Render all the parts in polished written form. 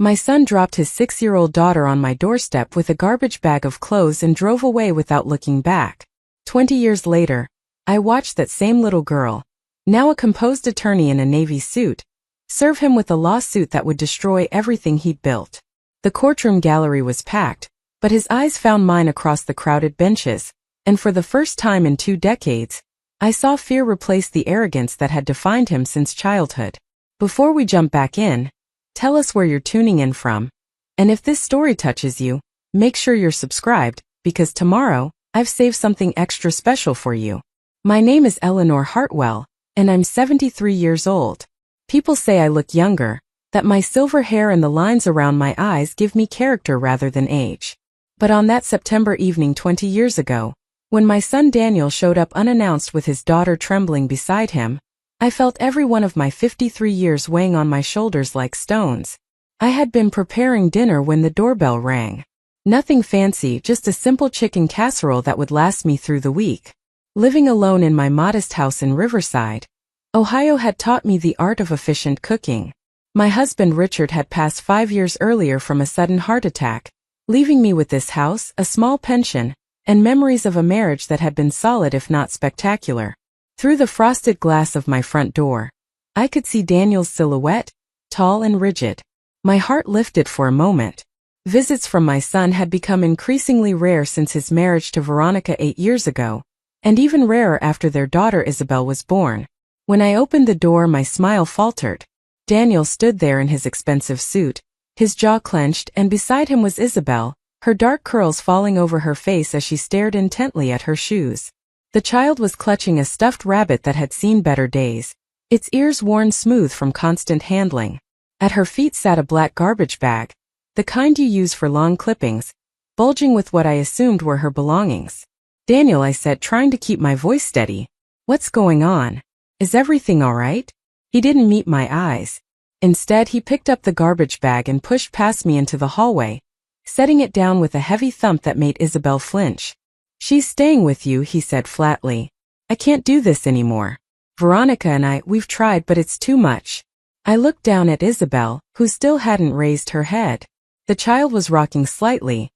My son dropped his 6-year-old daughter on my doorstep with a garbage bag of clothes and drove away without looking back. 20 years later, I watched that same little girl, now a composed attorney in a Navy suit, serve him with a lawsuit that would destroy everything he'd built. The courtroom gallery was packed, but his eyes found mine across the crowded benches, and for the first time in 2 decades, I saw fear replace the arrogance that had defined him since childhood. Before we jump back in, tell us where you're tuning in from, and if this story touches you, make sure you're subscribed, because tomorrow, I've saved something extra special for you. My name is Eleanor Hartwell, and I'm 73 years old. People say I look younger, that my silver hair and the lines around my eyes give me character rather than age. But on that September evening 20 years ago, when my son Daniel showed up unannounced with his daughter trembling beside him, I felt every one of my 53 years weighing on my shoulders like stones. I had been preparing dinner when the doorbell rang. Nothing fancy, just a simple chicken casserole that would last me through the week. Living alone in my modest house in Riverside, Ohio had taught me the art of efficient cooking. My husband Richard had passed 5 years earlier from a sudden heart attack, leaving me with this house, a small pension, and memories of a marriage that had been solid if not spectacular. Through the frosted glass of my front door, I could see Daniel's silhouette, tall and rigid. My heart lifted for a moment. Visits from my son had become increasingly rare since his marriage to Veronica 8 years ago, and even rarer after their daughter Isabel was born. When I opened the door, my smile faltered. Daniel stood there in his expensive suit, his jaw clenched, and beside him was Isabel, her dark curls falling over her face as she stared intently at her shoes. The child was clutching a stuffed rabbit that had seen better days, its ears worn smooth from constant handling. At her feet sat a black garbage bag, the kind you use for lawn clippings, bulging with what I assumed were her belongings. "Daniel," I said, trying to keep my voice steady. "What's going on? Is everything all right?" He didn't meet my eyes. Instead, he picked up the garbage bag and pushed past me into the hallway, setting it down with a heavy thump that made Isabel flinch. "She's staying with you," he said flatly. "I can't do this anymore. Veronica and we've tried, but it's too much." I looked down at Isabel, who still hadn't raised her head. The child was rocking slightly,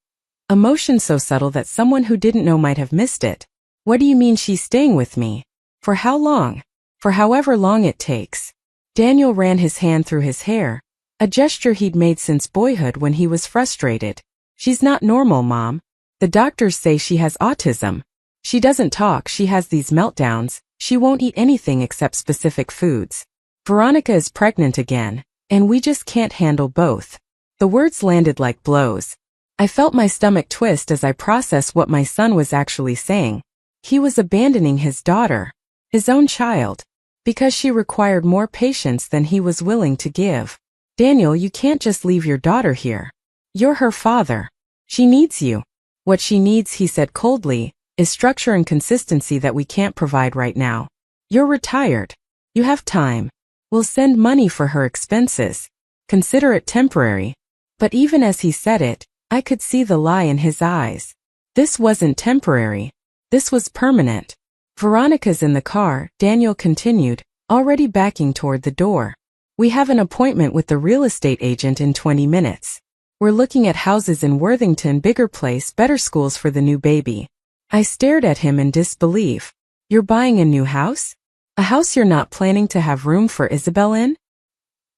a motion so subtle that someone who didn't know might have missed it. "What do you mean she's staying with me? For how long?" "For however long it takes." Daniel ran his hand through his hair, a gesture he'd made since boyhood when he was frustrated. "She's not normal, Mom. The doctors say she has autism. She doesn't talk, she has these meltdowns, she won't eat anything except specific foods. Veronica is pregnant again, and we just can't handle both." The words landed like blows. I felt my stomach twist as I processed what my son was actually saying. He was abandoning his daughter, his own child, because she required more patience than he was willing to give. "Daniel, you can't just leave your daughter here. You're her father. She needs you." "What she needs," he said coldly, "is structure and consistency that we can't provide right now. You're retired. You have time. We'll send money for her expenses. Consider it temporary." But even as he said it, I could see the lie in his eyes. This wasn't temporary. This was permanent. "Veronica's in the car," Daniel continued, already backing toward the door. "We have an appointment with the real estate agent in 20 minutes. We're looking at houses in Worthington, bigger place, better schools for the new baby." I stared at him in disbelief. "You're buying a new house? A house you're not planning to have room for Isabel in?"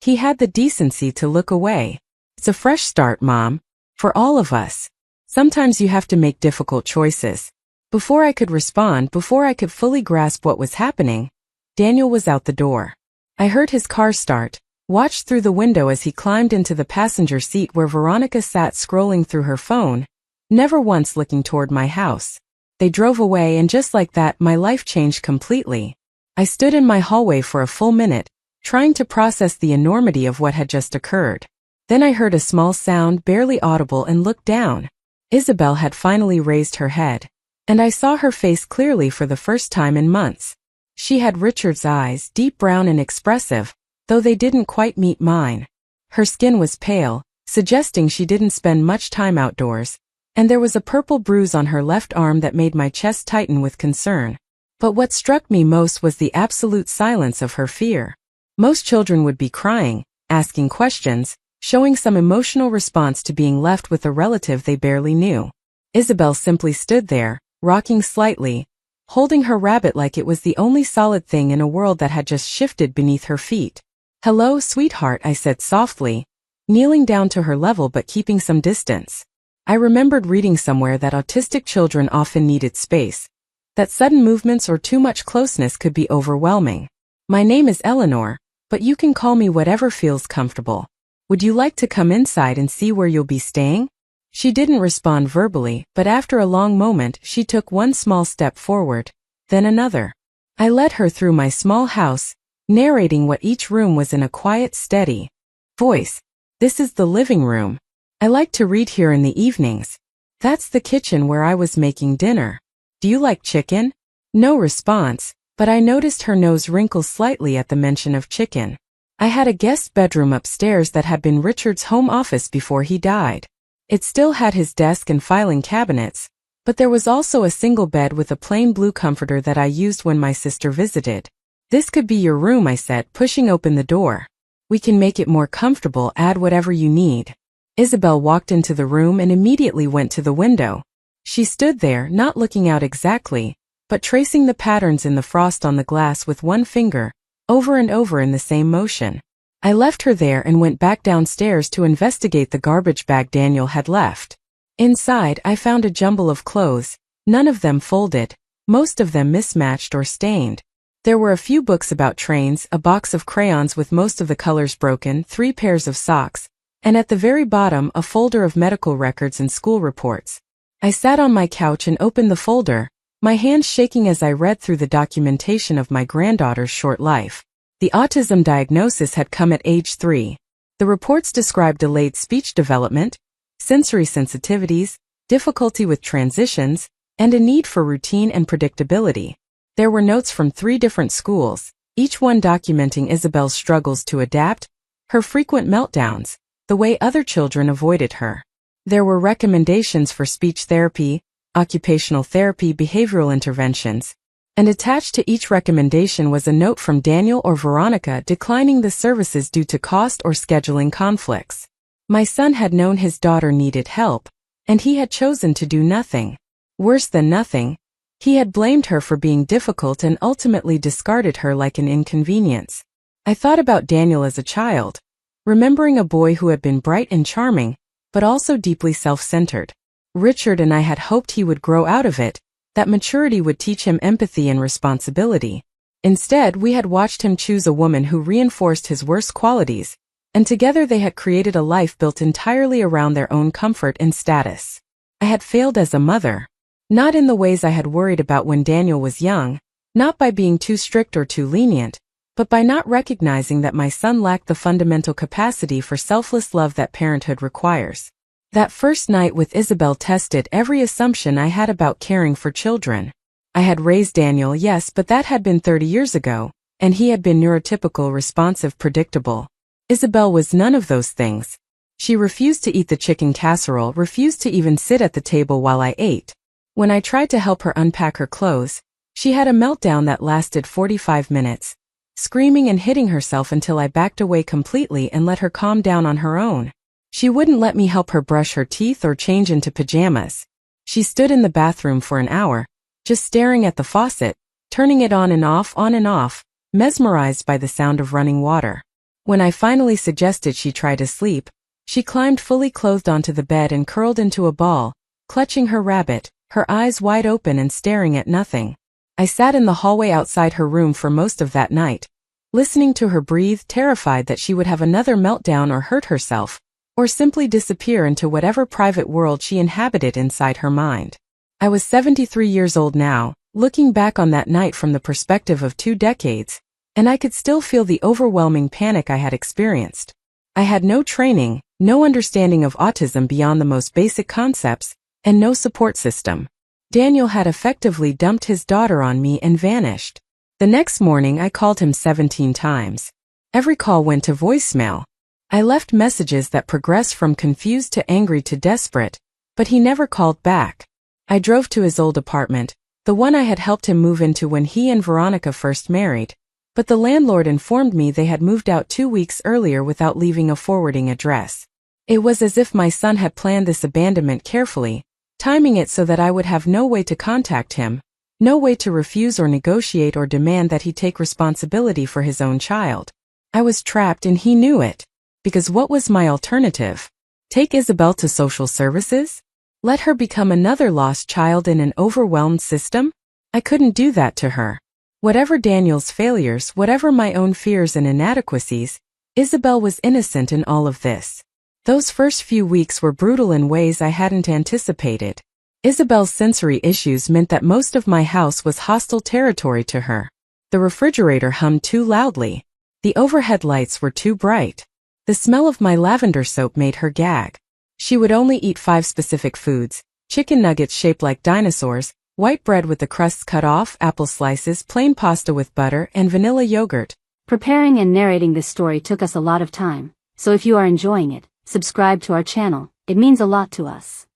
He had the decency to look away. "It's a fresh start, Mom. For all of us. Sometimes you have to make difficult choices." Before I could respond, before I could fully grasp what was happening, Daniel was out the door. I heard his car start, watched through the window as he climbed into the passenger seat where Veronica sat scrolling through her phone, never once looking toward my house. They drove away, and just like that, my life changed completely. I stood in my hallway for a full minute, trying to process the enormity of what had just occurred. Then I heard a small sound, barely audible, and looked down. Isabel had finally raised her head, and I saw her face clearly for the first time in months. She had Richard's eyes, deep brown and expressive, though they didn't quite meet mine. Her skin was pale, suggesting she didn't spend much time outdoors, and there was a purple bruise on her left arm that made my chest tighten with concern. But what struck me most was the absolute silence of her fear. Most children would be crying, asking questions, showing some emotional response to being left with a relative they barely knew. Isabel simply stood there, rocking slightly, holding her rabbit like it was the only solid thing in a world that had just shifted beneath her feet. "Hello, sweetheart," I said softly, kneeling down to her level but keeping some distance. I remembered reading somewhere that autistic children often needed space, that sudden movements or too much closeness could be overwhelming. "My name is Eleanor, but you can call me whatever feels comfortable. Would you like to come inside and see where you'll be staying?" She didn't respond verbally, but after a long moment she took one small step forward, then another. I led her through my small house, narrating what each room was in a quiet, steady voice. "This is the living room. I like to read here in the evenings. That's the kitchen where I was making dinner. Do you like chicken?" No response, but I noticed her nose wrinkle slightly at the mention of chicken. I had a guest bedroom upstairs that had been Richard's home office before he died. It still had his desk and filing cabinets, but there was also a single bed with a plain blue comforter that I used when my sister visited. "This could be your room," I said, pushing open the door. "We can make it more comfortable, add whatever you need." Isabel walked into the room and immediately went to the window. She stood there, not looking out exactly, but tracing the patterns in the frost on the glass with one finger, over and over in the same motion. I left her there and went back downstairs to investigate the garbage bag Daniel had left. Inside, I found a jumble of clothes, none of them folded, most of them mismatched or stained. There were a few books about trains, a box of crayons with most of the colors broken, 3 pairs of socks, and at the very bottom a folder of medical records and school reports. I sat on my couch and opened the folder, my hands shaking as I read through the documentation of my granddaughter's short life. The autism diagnosis had come at age 3. The reports described delayed speech development, sensory sensitivities, difficulty with transitions, and a need for routine and predictability. There were notes from 3 different schools, each one documenting Isabel's struggles to adapt, her frequent meltdowns, the way other children avoided her. There were recommendations for speech therapy, occupational therapy, behavioral interventions, and attached to each recommendation was a note from Daniel or Veronica declining the services due to cost or scheduling conflicts. My son had known his daughter needed help, and he had chosen to do nothing. Worse than nothing, he had blamed her for being difficult and ultimately discarded her like an inconvenience. I thought about Daniel as a child, remembering a boy who had been bright and charming, but also deeply self-centered. Richard and I had hoped he would grow out of it, that maturity would teach him empathy and responsibility. Instead, we had watched him choose a woman who reinforced his worst qualities, and together they had created a life built entirely around their own comfort and status. I had failed as a mother. Not in the ways I had worried about when Daniel was young, not by being too strict or too lenient, but by not recognizing that my son lacked the fundamental capacity for selfless love that parenthood requires. That first night with Isabel tested every assumption I had about caring for children. I had raised Daniel, yes, but that had been 30 years ago, and he had been neurotypical, responsive, predictable. Isabel was none of those things. She refused to eat the chicken casserole, refused to even sit at the table while I ate. When I tried to help her unpack her clothes, she had a meltdown that lasted 45 minutes, screaming and hitting herself until I backed away completely and let her calm down on her own. She wouldn't let me help her brush her teeth or change into pajamas. She stood in the bathroom for an hour, just staring at the faucet, turning it on and off, mesmerized by the sound of running water. When I finally suggested she try to sleep, she climbed fully clothed onto the bed and curled into a ball, clutching her rabbit, her eyes wide open and staring at nothing. I sat in the hallway outside her room for most of that night, listening to her breathe, terrified that she would have another meltdown or hurt herself, or simply disappear into whatever private world she inhabited inside her mind. I was 73 years old now, looking back on that night from the perspective of 2 decades, and I could still feel the overwhelming panic I had experienced. I had no training, no understanding of autism beyond the most basic concepts, and no support system. Daniel had effectively dumped his daughter on me and vanished. The next morning I called him 17 times. Every call went to voicemail. I left messages that progressed from confused to angry to desperate, but he never called back. I drove to his old apartment, the one I had helped him move into when he and Veronica first married, But the landlord informed me they had moved out 2 weeks earlier without leaving a forwarding address. It was as if my son had planned this abandonment carefully, timing it so that I would have no way to contact him, no way to refuse or negotiate or demand that he take responsibility for his own child. I was trapped and he knew it. Because what was my alternative? Take Isabel to social services? Let her become another lost child in an overwhelmed system? I couldn't do that to her. Whatever Daniel's failures, whatever my own fears and inadequacies, Isabel was innocent in all of this. Those first few weeks were brutal in ways I hadn't anticipated. Isabel's sensory issues meant that most of my house was hostile territory to her. The refrigerator hummed too loudly. The overhead lights were too bright. The smell of my lavender soap made her gag. She would only eat 5 specific foods: chicken nuggets shaped like dinosaurs, white bread with the crusts cut off, apple slices, plain pasta with butter, and vanilla yogurt. Preparing and narrating this story took us a lot of time, so if you are enjoying it, subscribe to our channel, it means a lot to us.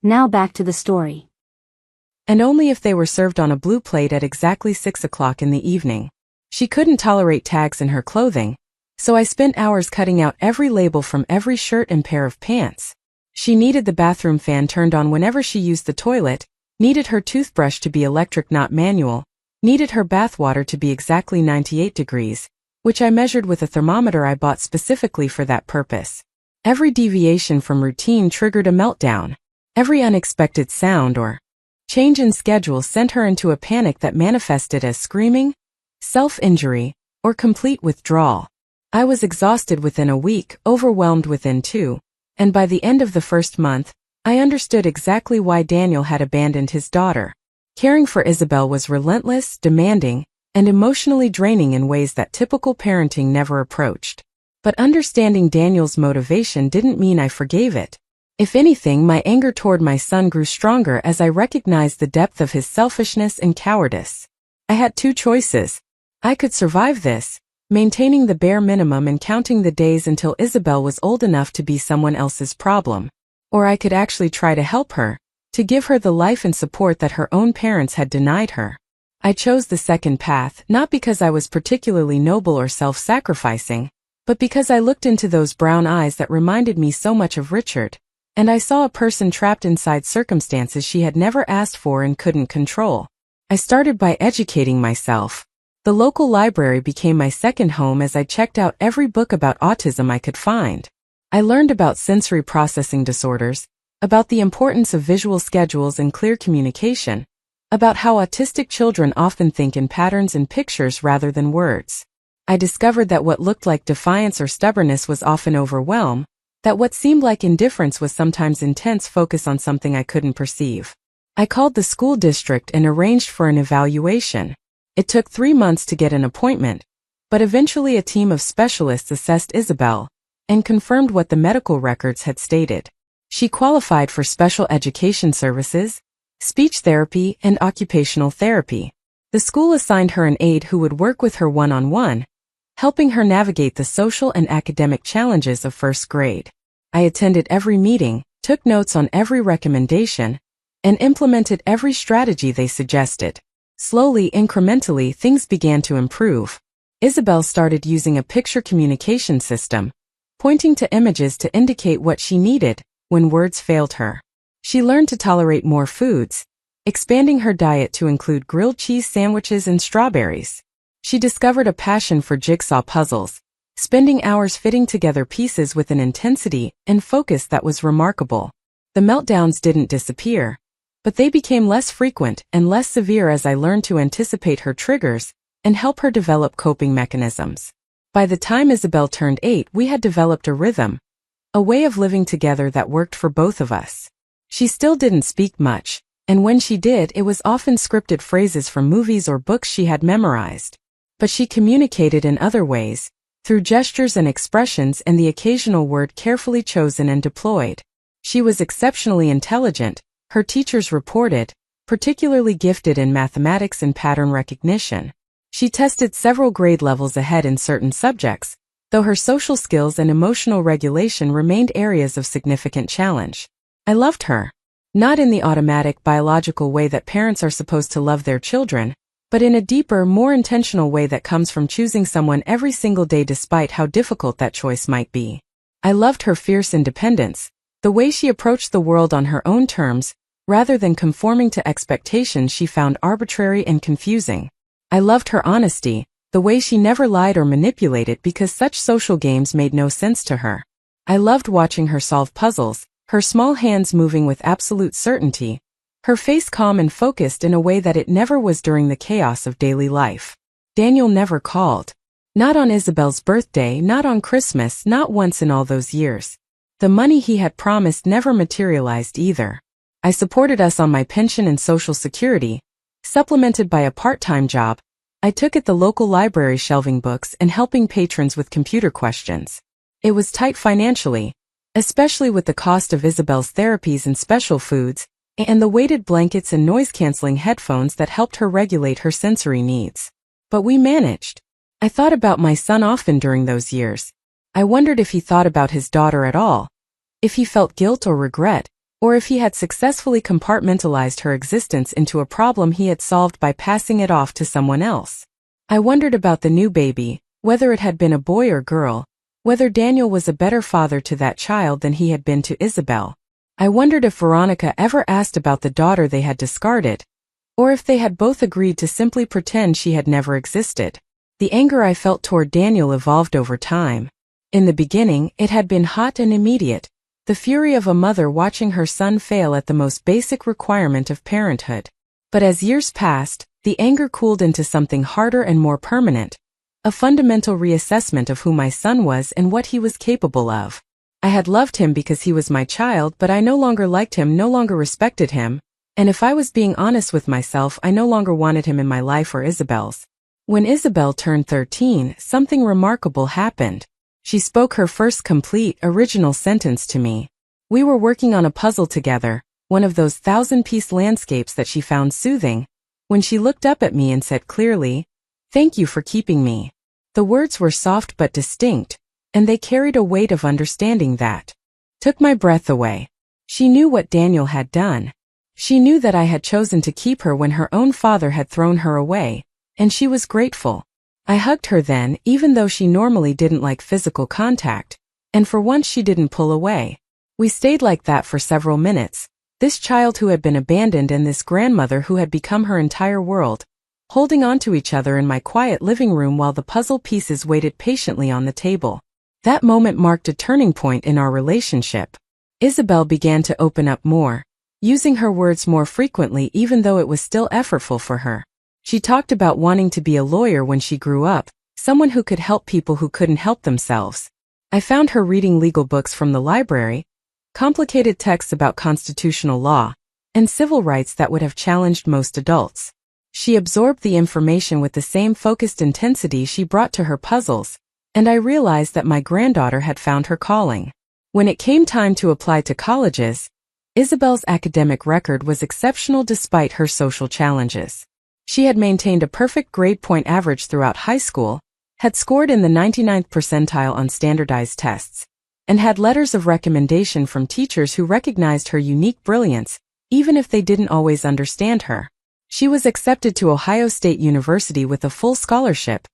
Now back to the story. And only if they were served on a blue plate at exactly 6 o'clock in the evening. She couldn't tolerate tags in her clothing, so I spent hours cutting out every label from every shirt and pair of pants. She needed the bathroom fan turned on whenever she used the toilet, needed her toothbrush to be electric not manual, needed her bath water to be exactly 98 degrees, which I measured with a thermometer I bought specifically for that purpose. Every deviation from routine triggered a meltdown. Every unexpected sound or change in schedule sent her into a panic that manifested as screaming, self-injury, or complete withdrawal. I was exhausted within a week, overwhelmed within 2, and by the end of the first month, I understood exactly why Daniel had abandoned his daughter. Caring for Isabel was relentless, demanding, and emotionally draining in ways that typical parenting never approached. But understanding Daniel's motivation didn't mean I forgave it. If anything, my anger toward my son grew stronger as I recognized the depth of his selfishness and cowardice. I had 2 choices. I could survive this, maintaining the bare minimum and counting the days until Isabel was old enough to be someone else's problem. Or I could actually try to help her, to give her the life and support that her own parents had denied her. I chose the second path, not because I was particularly noble or self-sacrificing, but because I looked into those brown eyes that reminded me so much of Richard, and I saw a person trapped inside circumstances she had never asked for and couldn't control. I started by educating myself. The local library became my second home as I checked out every book about autism I could find. I learned about sensory processing disorders, about the importance of visual schedules and clear communication, about how autistic children often think in patterns and pictures rather than words. I discovered that what looked like defiance or stubbornness was often overwhelm, that what seemed like indifference was sometimes intense focus on something I couldn't perceive. I called the school district and arranged for an evaluation. It took 3 months to get an appointment, but eventually a team of specialists assessed Isabel and confirmed what the medical records had stated. She qualified for special education services, speech therapy, and occupational therapy. The school assigned her an aide who would work with her one-on-one, helping her navigate the social and academic challenges of first grade. I attended every meeting, took notes on every recommendation, and implemented every strategy they suggested. Slowly, incrementally, things began to improve. Isabel started using a picture communication system, pointing to images to indicate what she needed when words failed her. She learned to tolerate more foods, expanding her diet to include grilled cheese sandwiches and strawberries. She discovered a passion for jigsaw puzzles, spending hours fitting together pieces with an intensity and focus that was remarkable. The meltdowns didn't disappear, but they became less frequent and less severe as I learned to anticipate her triggers and help her develop coping mechanisms. By the time Isabel turned 8, we had developed a rhythm, a way of living together that worked for both of us. She still didn't speak much, and when she did, it was often scripted phrases from movies or books she had memorized. But she communicated in other ways, through gestures and expressions and the occasional word carefully chosen and deployed. She was exceptionally intelligent, her teachers reported, particularly gifted in mathematics and pattern recognition. She tested several grade levels ahead in certain subjects, though her social skills and emotional regulation remained areas of significant challenge. I loved her. Not in the automatic biological way that parents are supposed to love their children, but in a deeper, more intentional way that comes from choosing someone every single day despite how difficult that choice might be. I loved her fierce independence, the way she approached the world on her own terms, rather than conforming to expectations she found arbitrary and confusing. I loved her honesty, the way she never lied or manipulated because such social games made no sense to her. I loved watching her solve puzzles, her small hands moving with absolute certainty, her face calm and focused in a way that it never was during the chaos of daily life. Daniel never called. Not on Isabel's birthday, not on Christmas, not once in all those years. The money he had promised never materialized either. I supported us on my pension and Social Security, supplemented by a part-time job. I took at the local library shelving books and helping patrons with computer questions. It was tight financially, especially with the cost of Isabel's therapies and special foods, and the weighted blankets and noise-canceling headphones that helped her regulate her sensory needs. But we managed. I thought about my son often during those years. I wondered if he thought about his daughter at all, if he felt guilt or regret, or if he had successfully compartmentalized her existence into a problem he had solved by passing it off to someone else. I wondered about the new baby, whether it had been a boy or girl, whether Daniel was a better father to that child than he had been to Isabel. I wondered if Veronica ever asked about the daughter they had discarded, or if they had both agreed to simply pretend she had never existed. The anger I felt toward Daniel evolved over time. In the beginning, it had been hot and immediate, the fury of a mother watching her son fail at the most basic requirement of parenthood. But as years passed, the anger cooled into something harder and more permanent, a fundamental reassessment of who my son was and what he was capable of. I had loved him because he was my child, but I no longer liked him, no longer respected him, and if I was being honest with myself, I no longer wanted him in my life or Isabel's. When Isabel turned 13, something remarkable happened. She spoke her first complete, original sentence to me. We were working on a puzzle together, one of those 1,000-piece landscapes that she found soothing, when she looked up at me and said clearly, "Thank you for keeping me." The words were soft but distinct, and they carried a weight of understanding that took my breath away. She knew what Daniel had done. She knew that I had chosen to keep her when her own father had thrown her away, and she was grateful. I hugged her then, even though she normally didn't like physical contact, and for once she didn't pull away. We stayed like that for several minutes, this child who had been abandoned and this grandmother who had become her entire world, holding on to each other in my quiet living room while the puzzle pieces waited patiently on the table. That moment marked a turning point in our relationship. Isabel began to open up more, using her words more frequently even though it was still effortful for her. She talked about wanting to be a lawyer when she grew up, someone who could help people who couldn't help themselves. I found her reading legal books from the library, complicated texts about constitutional law, and civil rights that would have challenged most adults. She absorbed the information with the same focused intensity she brought to her puzzles, and I realized that my granddaughter had found her calling. When it came time to apply to colleges, Isabel's academic record was exceptional despite her social challenges. She had maintained a perfect grade point average throughout high school, had scored in the 99th percentile on standardized tests, and had letters of recommendation from teachers who recognized her unique brilliance, even if they didn't always understand her. She was accepted to Ohio State University with a full scholarship,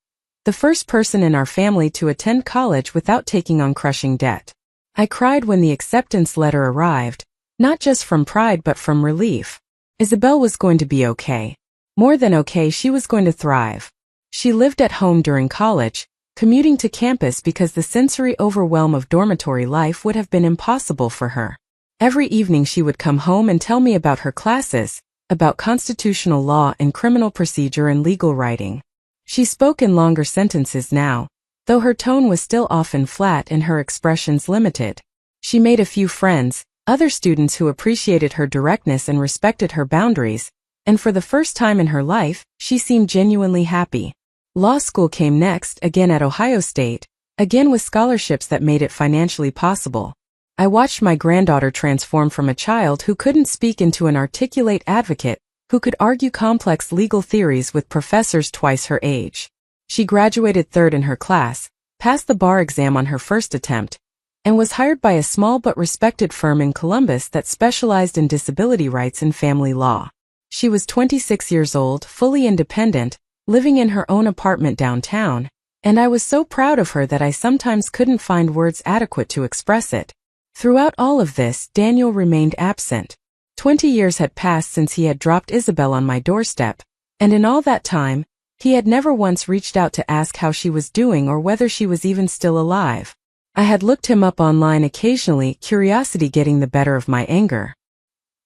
the first person in our family to attend college without taking on crushing debt. I cried when the acceptance letter arrived, not just from pride but from relief. Isabel was going to be okay. More than okay, she was going to thrive. She lived at home during college, commuting to campus because the sensory overwhelm of dormitory life would have been impossible for her. Every evening she would come home and tell me about her classes, about constitutional law and criminal procedure and legal writing. She spoke in longer sentences now, though her tone was still often flat and her expressions limited. She made a few friends, other students who appreciated her directness and respected her boundaries, and for the first time in her life, she seemed genuinely happy. Law school came next, again at Ohio State, again with scholarships that made it financially possible. I watched my granddaughter transform from a child who couldn't speak into an articulate advocate, who could argue complex legal theories with professors twice her age. She graduated third in her class, passed the bar exam on her first attempt, and was hired by a small but respected firm in Columbus that specialized in disability rights and family law. She was 26 years old, fully independent, living in her own apartment downtown, and I was so proud of her that I sometimes couldn't find words adequate to express it. Throughout all of this, Daniel remained absent. 20 years had passed since he had dropped Isabel on my doorstep, and in all that time, he had never once reached out to ask how she was doing or whether she was even still alive. I had looked him up online occasionally, curiosity getting the better of my anger.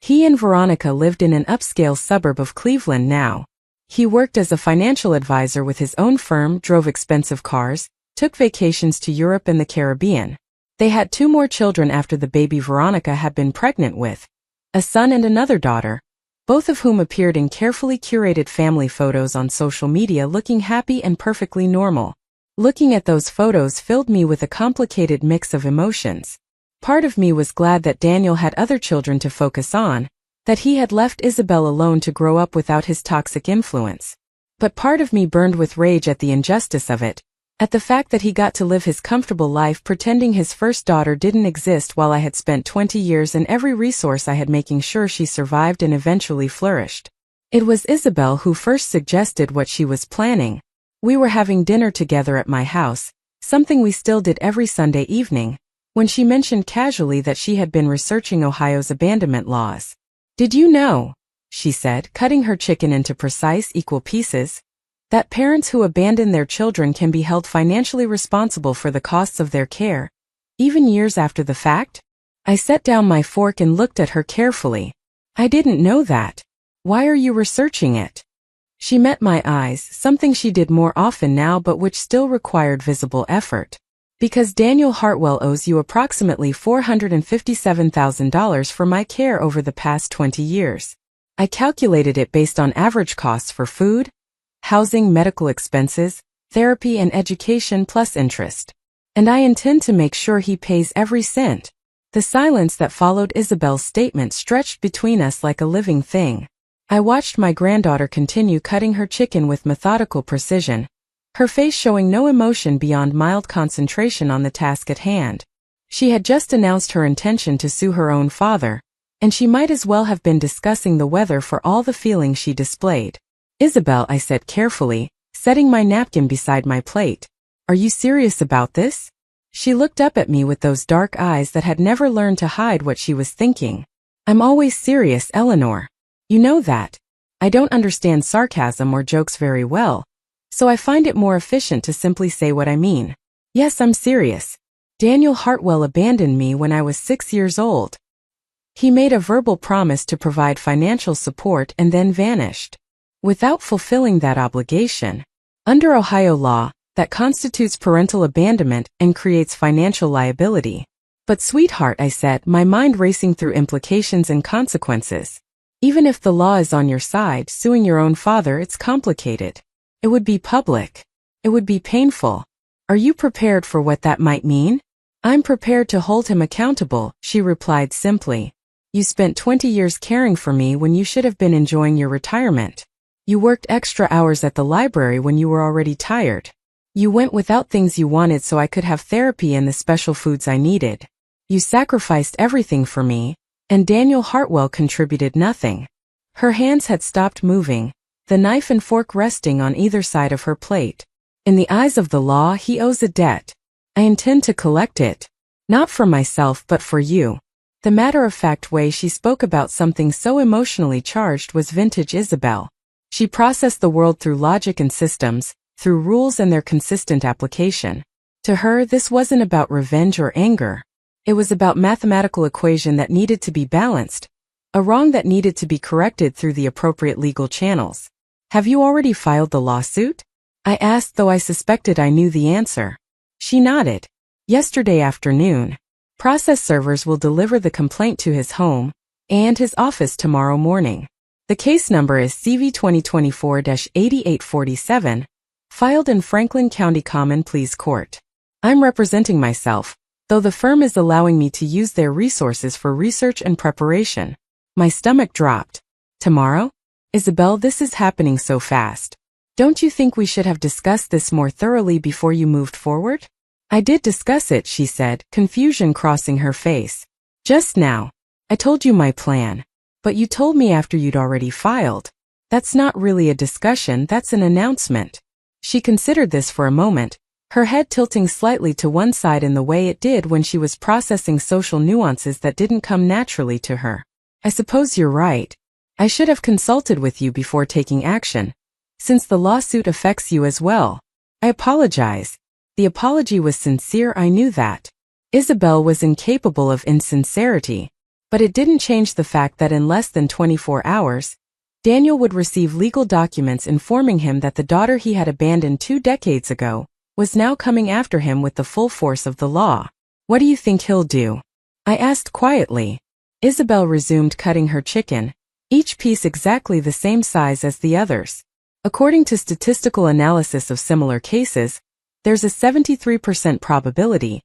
He and Veronica lived in an upscale suburb of Cleveland now. He worked as a financial advisor with his own firm, drove expensive cars, took vacations to Europe and the Caribbean. They had 2 more children after the baby Veronica had been pregnant with, a son and another daughter, both of whom appeared in carefully curated family photos on social media looking happy and perfectly normal. Looking at those photos filled me with a complicated mix of emotions. Part of me was glad that Daniel had other children to focus on, that he had left Isabel alone to grow up without his toxic influence. But part of me burned with rage at the injustice of it, at the fact that he got to live his comfortable life pretending his first daughter didn't exist while I had spent 20 years and every resource I had making sure she survived and eventually flourished. It was Isabel who first suggested what she was planning. We were having dinner together at my house, something we still did every Sunday evening, when she mentioned casually that she had been researching Ohio's abandonment laws. "Did you know," she said, cutting her chicken into precise, equal pieces, "that parents who abandon their children can be held financially responsible for the costs of their care, even years after the fact?" I set down my fork and looked at her carefully. "I didn't know that. Why are you researching it?" She met my eyes, something she did more often now but which still required visible effort. "Because Daniel Hartwell owes you approximately $457,000 for my care over the past 20 years. I calculated it based on average costs for food, housing, medical expenses, therapy and education plus interest. And I intend to make sure he pays every cent." The silence that followed Isabel's statement stretched between us like a living thing. I watched my granddaughter continue cutting her chicken with methodical precision, her face showing no emotion beyond mild concentration on the task at hand. She had just announced her intention to sue her own father, and she might as well have been discussing the weather for all the feeling she displayed. "Isabel," I said carefully, setting my napkin beside my plate, "are you serious about this?" She looked up at me with those dark eyes that had never learned to hide what she was thinking. "I'm always serious, Eleanor. You know that. I don't understand sarcasm or jokes very well, so I find it more efficient to simply say what I mean. Yes, I'm serious. Daniel Hartwell abandoned me when I was 6 years old. He made a verbal promise to provide financial support and then vanished, without fulfilling that obligation. Under Ohio law, that constitutes parental abandonment and creates financial liability." "But sweetheart," I said, my mind racing through implications and consequences. "Even if the law is on your side, suing your own father, it's complicated. It would be public. It would be painful. Are you prepared for what that might mean?" "I'm prepared to hold him accountable," she replied simply. "You spent 20 years caring for me when you should have been enjoying your retirement. You worked extra hours at the library when you were already tired. You went without things you wanted so I could have therapy and the special foods I needed. You sacrificed everything for me, and Daniel Hartwell contributed nothing." Her hands had stopped moving, the knife and fork resting on either side of her plate. "In the eyes of the law, he owes a debt. I intend to collect it. Not for myself but for you." The matter-of-fact way she spoke about something so emotionally charged was vintage Isabel. She processed the world through logic and systems, through rules and their consistent application. To her, this wasn't about revenge or anger. It was about mathematical equation that needed to be balanced, a wrong that needed to be corrected through the appropriate legal channels. "Have you already filed the lawsuit?" I asked, though I suspected I knew the answer. She nodded. "Yesterday afternoon. Process servers will deliver the complaint to his home and his office tomorrow morning. The case number is CV 2024-8847, filed in Franklin County Common Pleas Court. I'm representing myself, though the firm is allowing me to use their resources for research and preparation." My stomach dropped. "Tomorrow? Isabel, this is happening so fast. Don't you think we should have discussed this more thoroughly before you moved forward?" "I did discuss it," she said, confusion crossing her face. "Just now. I told you my plan. But you told me after you'd already filed. That's not really a discussion, that's an announcement. She considered this for a moment, her head tilting slightly to one side in the way it did when she was processing social nuances that didn't come naturally to her. I suppose you're right. I should have consulted with you before taking action, since the lawsuit affects you as well. I apologize. The apology was sincere, I knew that. Isabel was incapable of insincerity, but it didn't change the fact that in less than 24 hours, Daniel would receive legal documents informing him that the daughter he had abandoned 2 decades ago was now coming after him with the full force of the law. What do you think he'll do? I asked quietly. Isabel resumed cutting her chicken, each piece exactly the same size as the others. According to statistical analysis of similar cases, there's a 73% probability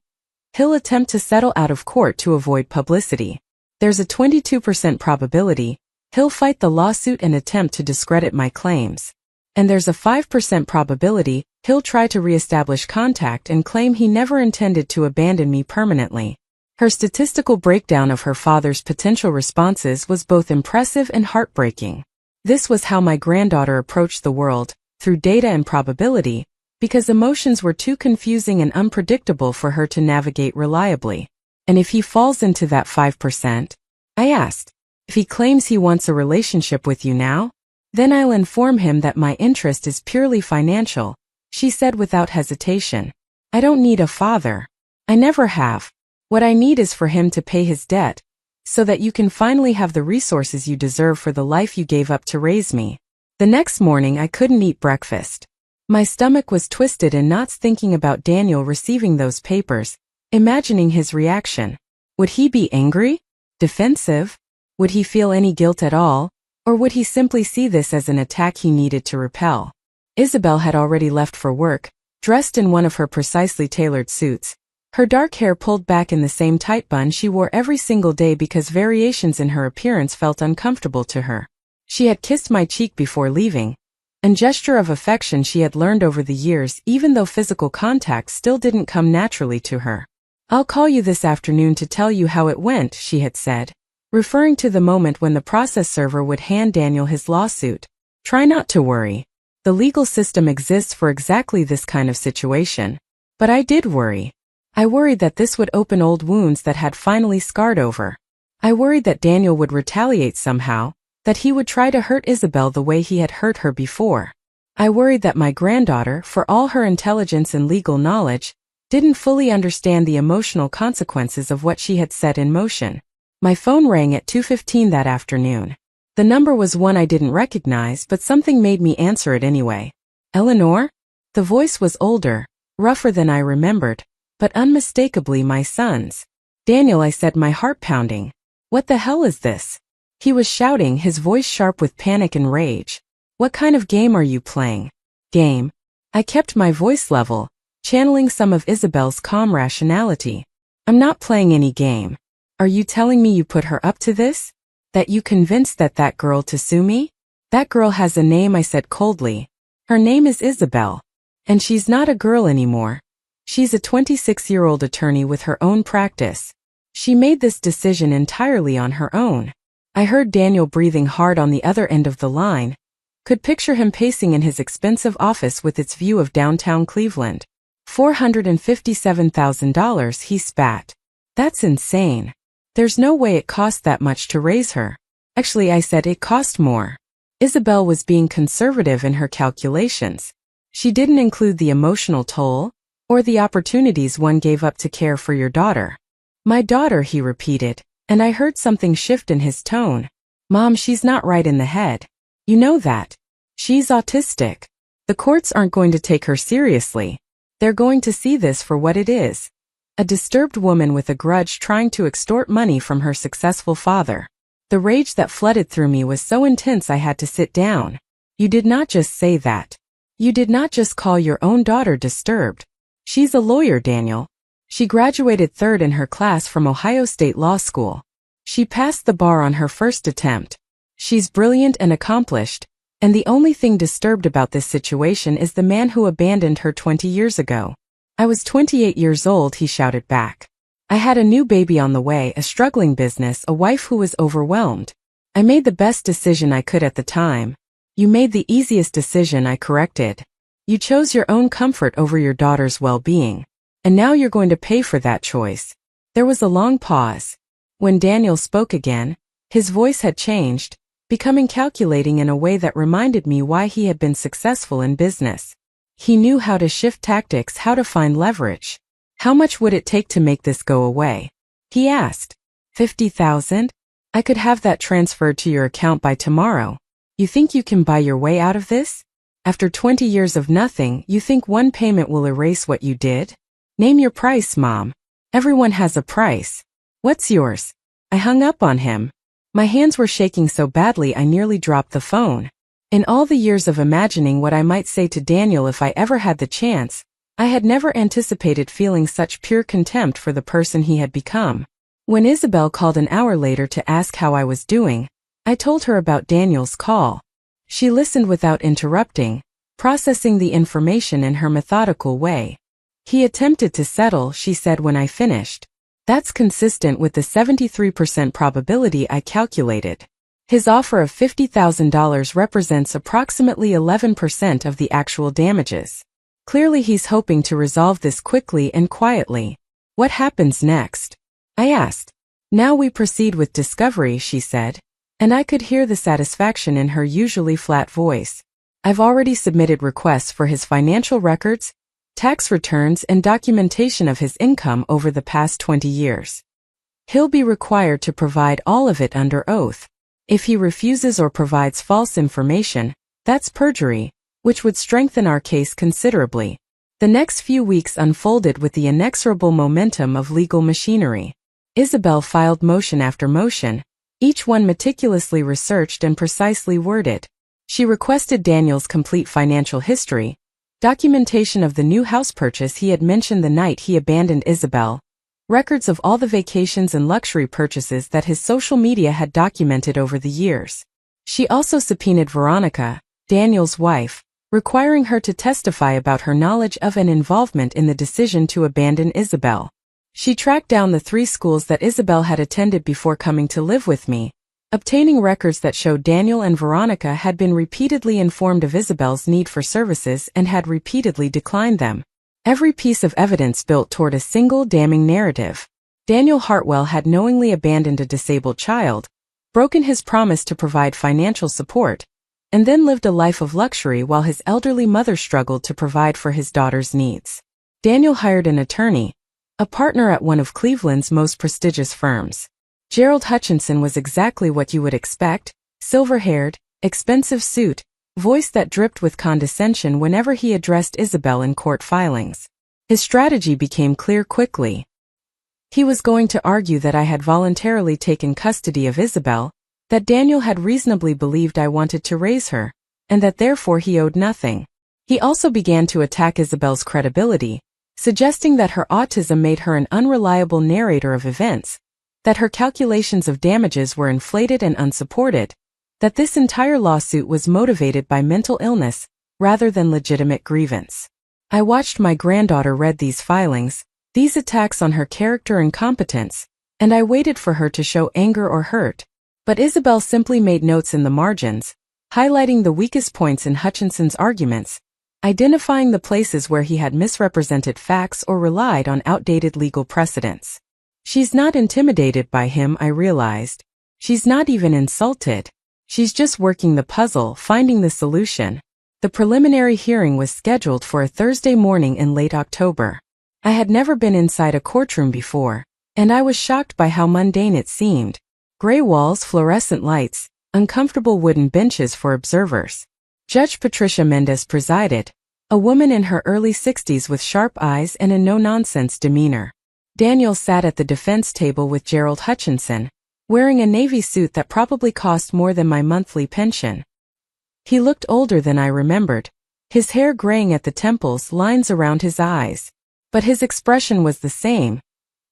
he'll attempt to settle out of court to avoid publicity. There's a 22% probability he'll fight the lawsuit and attempt to discredit my claims. And there's a 5% probability he'll try to reestablish contact and claim he never intended to abandon me permanently. Her statistical breakdown of her father's potential responses was both impressive and heartbreaking. This was how my granddaughter approached the world, through data and probability, because emotions were too confusing and unpredictable for her to navigate reliably. And if he falls into that 5%? I asked. If he claims he wants a relationship with you now? Then I'll inform him that my interest is purely financial, she said without hesitation. I don't need a father. I never have. What I need is for him to pay his debt, so that you can finally have the resources you deserve for the life you gave up to raise me. The next morning I couldn't eat breakfast. My stomach was twisted in knots thinking about Daniel receiving those papers, imagining his reaction. Would he be angry? Defensive? Would he feel any guilt at all? Or would he simply see this as an attack he needed to repel? Isabel had already left for work, dressed in one of her precisely tailored suits, her dark hair pulled back in the same tight bun she wore every single day because variations in her appearance felt uncomfortable to her. She had kissed my cheek before leaving, a gesture of affection she had learned over the years even though physical contact still didn't come naturally to her. I'll call you this afternoon to tell you how it went, she had said, referring to the moment when the process server would hand Daniel his lawsuit. Try not to worry. The legal system exists for exactly this kind of situation. But I did worry. I worried that this would open old wounds that had finally scarred over. I worried that Daniel would retaliate somehow, that he would try to hurt Isabel the way he had hurt her before. I worried that my granddaughter, for all her intelligence and legal knowledge, didn't fully understand the emotional consequences of what she had set in motion. My phone rang at 2:15 that afternoon. The number was one I didn't recognize, but something made me answer it anyway. Eleanor? The voice was older, rougher than I remembered, but unmistakably my son's. Daniel, I said, my heart pounding. What the hell is this? He was shouting, his voice sharp with panic and rage. What kind of game are you playing? Game? I kept my voice level, channeling some of Isabel's calm rationality. I'm not playing any game. Are you telling me you put her up to this? That you convinced that girl to sue me? That girl has a name, I said coldly. Her name is Isabel. And she's not a girl anymore. She's a 26-year-old attorney with her own practice. She made this decision entirely on her own. I heard Daniel breathing hard on the other end of the line. Could picture him pacing in his expensive office with its view of downtown Cleveland. $457,000, he spat. That's insane. There's no way it cost that much to raise her. Actually, I said it cost more. Isabel was being conservative in her calculations. She didn't include the emotional toll, or the opportunities one gave up to care for your daughter. My daughter, he repeated, and I heard something shift in his tone. Mom, she's not right in the head. You know that. She's autistic. The courts aren't going to take her seriously. They're going to see this for what it is. A disturbed woman with a grudge trying to extort money from her successful father. The rage that flooded through me was so intense I had to sit down. You did not just say that. You did not just call your own daughter disturbed. She's a lawyer, Daniel. She graduated third in her class from Ohio State Law School. She passed the bar on her first attempt. She's brilliant and accomplished, and the only thing disturbed about this situation is the man who abandoned her 20 years ago. I was 28 years old, he shouted back. I had a new baby on the way, a struggling business, a wife who was overwhelmed. I made the best decision I could at the time. You made the easiest decision, I corrected. You chose your own comfort over your daughter's well-being. And now you're going to pay for that choice. There was a long pause. When Daniel spoke again, his voice had changed, becoming calculating in a way that reminded me why he had been successful in business. He knew how to shift tactics, how to find leverage. How much would it take to make this go away? He asked. 50,000? I could have that transferred to your account by tomorrow. You think you can buy your way out of this? After 20 years of nothing, you think one payment will erase what you did? Name your price, Mom. Everyone has a price. What's yours? I hung up on him. My hands were shaking so badly I nearly dropped the phone. In all the years of imagining what I might say to Daniel if I ever had the chance, I had never anticipated feeling such pure contempt for the person he had become. When Isabel called an hour later to ask how I was doing, I told her about Daniel's call. She listened without interrupting, processing the information in her methodical way. He attempted to settle, she said when I finished. That's consistent with the 73% probability I calculated. His offer of $50,000 represents approximately 11% of the actual damages. Clearly he's hoping to resolve this quickly and quietly. What happens next? I asked. Now we proceed with discovery, she said, and I could hear the satisfaction in her usually flat voice. I've already submitted requests for his financial records, tax returns, and documentation of his income over the past 20 years. He'll be required to provide all of it under oath. If he refuses or provides false information, that's perjury, which would strengthen our case considerably. The next few weeks unfolded with the inexorable momentum of legal machinery. Isabel filed motion after motion, each one meticulously researched and precisely worded. She requested Daniel's complete financial history, documentation of the new house purchase he had mentioned the night he abandoned Isabel, records of all the vacations and luxury purchases that his social media had documented over the years. She also subpoenaed Veronica, Daniel's wife, requiring her to testify about her knowledge of and involvement in the decision to abandon Isabel. She tracked down the 3 schools that Isabel had attended before coming to live with me, obtaining records that showed Daniel and Veronica had been repeatedly informed of Isabel's need for services and had repeatedly declined them. Every piece of evidence built toward a single damning narrative. Daniel Hartwell had knowingly abandoned a disabled child, broken his promise to provide financial support, and then lived a life of luxury while his elderly mother struggled to provide for his daughter's needs. Daniel hired an attorney, a partner at one of Cleveland's most prestigious firms. Gerald Hutchinson was exactly what you would expect, silver-haired, expensive suit, voice that dripped with condescension whenever he addressed Isabel in court filings. His strategy became clear quickly. He was going to argue that I had voluntarily taken custody of Isabel, that Daniel had reasonably believed I wanted to raise her, and that therefore he owed nothing. He also began to attack Isabel's credibility, suggesting that her autism made her an unreliable narrator of events, that her calculations of damages were inflated and unsupported, that this entire lawsuit was motivated by mental illness rather than legitimate grievance. I watched my granddaughter read these filings, these attacks on her character and competence, and I waited for her to show anger or hurt. But Isabel simply made notes in the margins, highlighting the weakest points in Hutchinson's arguments, identifying the places where he had misrepresented facts or relied on outdated legal precedents. She's not intimidated by him, I realized. She's not even insulted. She's just working the puzzle, finding the solution. The preliminary hearing was scheduled for a Thursday morning in late October. I had never been inside a courtroom before, and I was shocked by how mundane it seemed. Gray walls, fluorescent lights, uncomfortable wooden benches for observers. Judge Patricia Mendez presided, a woman in her early 60s with sharp eyes and a no-nonsense demeanor. Daniel sat at the defense table with Gerald Hutchinson, wearing a navy suit that probably cost more than my monthly pension. He looked older than I remembered, his hair graying at the temples, lines around his eyes. But his expression was the same,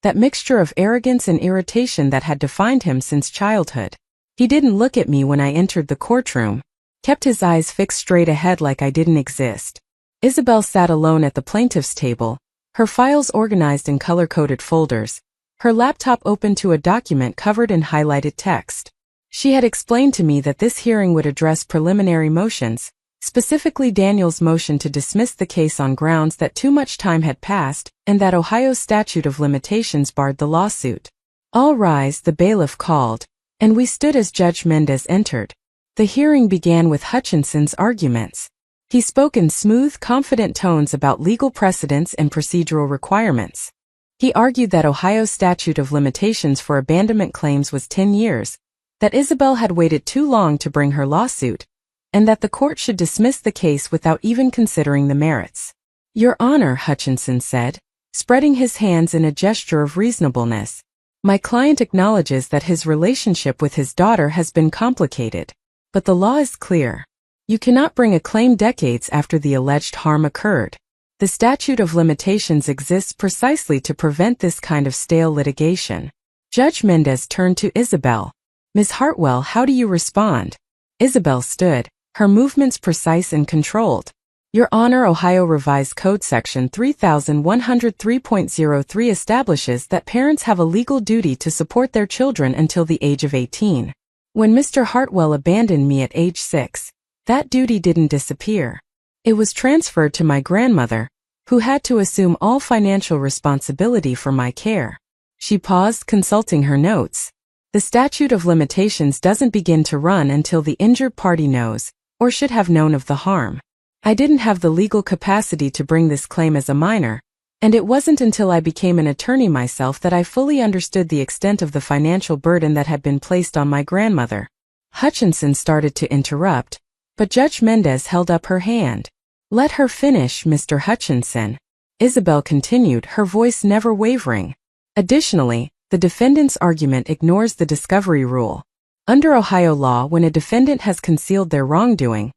that mixture of arrogance and irritation that had defined him since childhood. He didn't look at me when I entered the courtroom, kept his eyes fixed straight ahead like I didn't exist. Isabel sat alone at the plaintiff's table, her files organized in color-coded folders, her laptop open to a document covered in highlighted text. She had explained to me that this hearing would address preliminary motions, specifically Daniel's motion to dismiss the case on grounds that too much time had passed and that Ohio's statute of limitations barred the lawsuit. "All rise," the bailiff called, and we stood as Judge Mendez entered. The hearing began with Hutchinson's arguments. He spoke in smooth, confident tones about legal precedents and procedural requirements. He argued that Ohio's statute of limitations for abandonment claims was 10 years, that Isabel had waited too long to bring her lawsuit, and that the court should dismiss the case without even considering the merits. "Your Honor," Hutchinson said, spreading his hands in a gesture of reasonableness, "my client acknowledges that his relationship with his daughter has been complicated. But the law is clear. You cannot bring a claim decades after the alleged harm occurred. The statute of limitations exists precisely to prevent this kind of stale litigation." Judge Mendez turned to Isabel. "Ms. Hartwell, how do you respond?" Isabel stood, her movements precise and controlled. "Your Honor, Ohio Revised Code Section 3103.03 establishes that parents have a legal duty to support their children until the age of 18. When Mr. Hartwell abandoned me at age 6, that duty didn't disappear. It was transferred to my grandmother, who had to assume all financial responsibility for my care." She paused, consulting her notes. "The statute of limitations doesn't begin to run until the injured party knows, or should have known of the harm. I didn't have the legal capacity to bring this claim as a minor, and it wasn't until I became an attorney myself that I fully understood the extent of the financial burden that had been placed on my grandmother." Hutchinson started to interrupt, but Judge Mendez held up her hand. "Let her finish, Mr. Hutchinson." Isabel continued, her voice never wavering. "Additionally, the defendant's argument ignores the discovery rule. Under Ohio law, when a defendant has concealed their wrongdoing,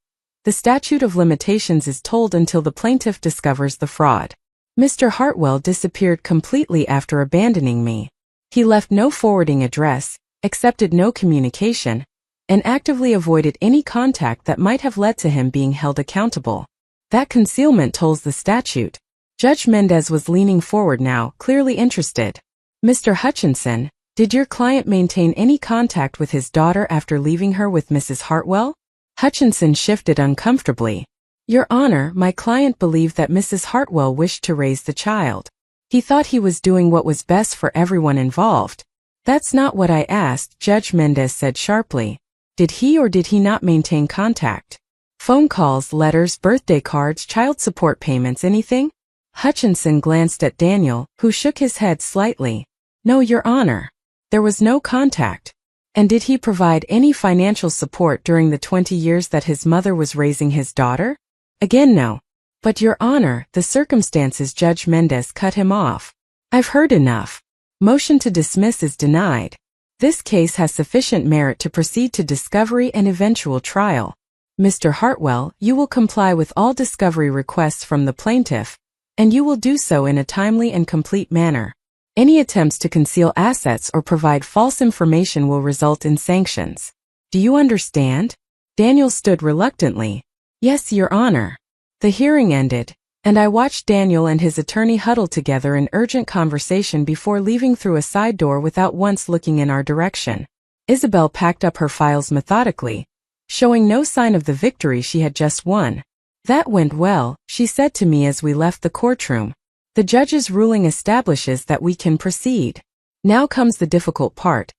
the statute of limitations is told until the plaintiff discovers the fraud. Mr. Hartwell disappeared completely after abandoning me. He left no forwarding address, accepted no communication, and actively avoided any contact that might have led to him being held accountable. That concealment tolls the statute." Judge Mendez was leaning forward now, clearly interested. "Mr. Hutchinson, did your client maintain any contact with his daughter after leaving her with Mrs. Hartwell?" Hutchinson shifted uncomfortably. "Your Honor, my client believed that Mrs. Hartwell wished to raise the child. He thought he was doing what was best for everyone involved." "That's not what I asked," Judge Mendez said sharply. "Did he or did he not maintain contact? Phone calls, letters, birthday cards, child support payments, anything?" Hutchinson glanced at Daniel, who shook his head slightly. "No, Your Honor. There was no contact." "And did he provide any financial support during the 20 years that his mother was raising his daughter?" "Again, no." "But Your Honor, the circumstances," Judge Mendez cut him off. "I've heard enough. Motion to dismiss is denied. This case has sufficient merit to proceed to discovery and eventual trial. Mr. Hartwell, you will comply with all discovery requests from the plaintiff, and you will do so in a timely and complete manner. Any attempts to conceal assets or provide false information will result in sanctions. Do you understand?" Daniel stood reluctantly. "Yes, Your Honor." The hearing ended, and I watched Daniel and his attorney huddle together in urgent conversation before leaving through a side door without once looking in our direction. Isabel packed up her files methodically, showing no sign of the victory she had just won. "That went well," she said to me as we left the courtroom. "The judge's ruling establishes that we can proceed. Now comes the difficult part,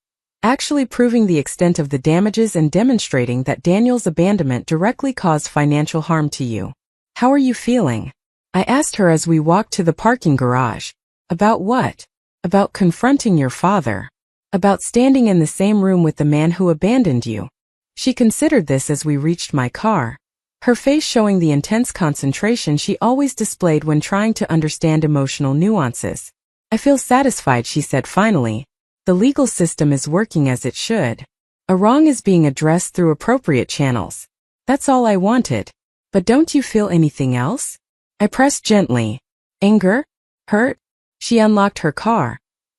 actually proving the extent of the damages and demonstrating that Daniel's abandonment directly caused financial harm to you. How are you feeling?" I asked her as we walked to the parking garage. "About what?" "About confronting your father. About standing in the same room with the man who abandoned you." She considered this as we reached my car, her face showing the intense concentration she always displayed when trying to understand emotional nuances. "I feel satisfied," she said finally. "The legal system is working as it should. A wrong is being addressed through appropriate channels. That's all I wanted. But don't you feel anything else?" I pressed gently. "Anger? Hurt?" She unlocked her car,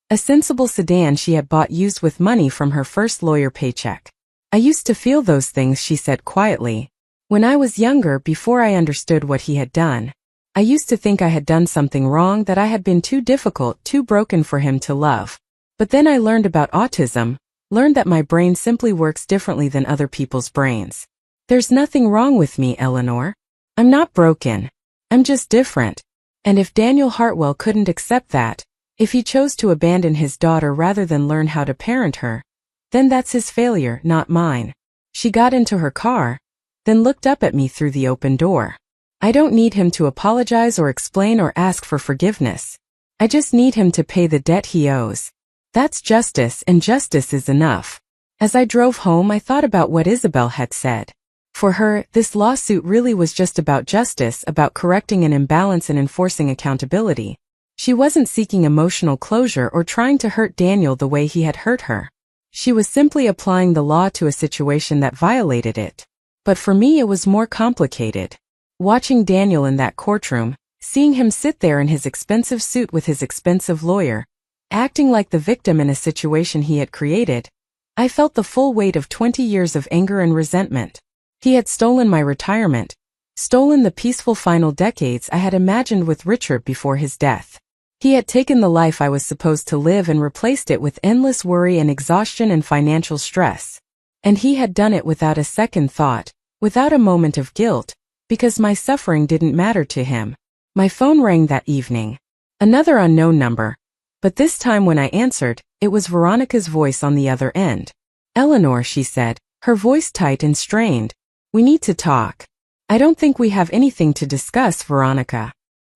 a sensible sedan she had bought used with money from her first lawyer paycheck. "I used to feel those things," she said quietly. "When I was younger, before I understood what he had done. I used to think I had done something wrong, that I had been too difficult, too broken for him to love. But then I learned about autism, Learned that my brain simply works differently than other people's brains. There's nothing wrong with me, Eleanor. I'm not broken. I'm just different. And if Daniel Hartwell couldn't accept that, if he chose to abandon his daughter rather than learn how to parent her, then that's his failure, not mine. She got into her car, then looked up at me through the open door. I don't need him to apologize or explain or ask for forgiveness. I just need him to pay the debt he owes. That's justice, and justice is enough. As I drove home, I thought about what Isabel had said. For her, this lawsuit really was just about justice, about correcting an imbalance and enforcing accountability. She wasn't seeking emotional closure or trying to hurt Daniel the way he had hurt her. She was simply applying the law to a situation that violated it. But for me, it was more complicated. Watching Daniel in that courtroom, seeing him sit there in his expensive suit with his expensive lawyer, acting like the victim in a situation he had created, I felt the full weight of 20 years of anger and resentment. He had stolen my retirement, stolen the peaceful final decades I had imagined with Richard before his death. He had taken the life I was supposed to live and replaced it with endless worry and exhaustion and financial stress. And he had done it without a second thought, without a moment of guilt, because my suffering didn't matter to him. My phone rang that evening. Another unknown number. But this time when I answered, it was Veronica's voice on the other end. "Eleanor," she said, her voice tight and strained. "We need to talk. I don't think we have anything to discuss, Veronica."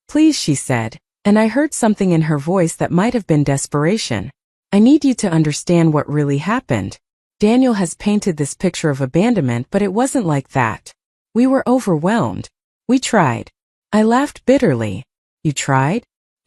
"Please," she said, and I heard something in her voice that might have been desperation. "I need you to understand what really happened. Daniel has painted this picture of abandonment, but it wasn't like that. We were overwhelmed. We tried." I laughed bitterly. "You tried?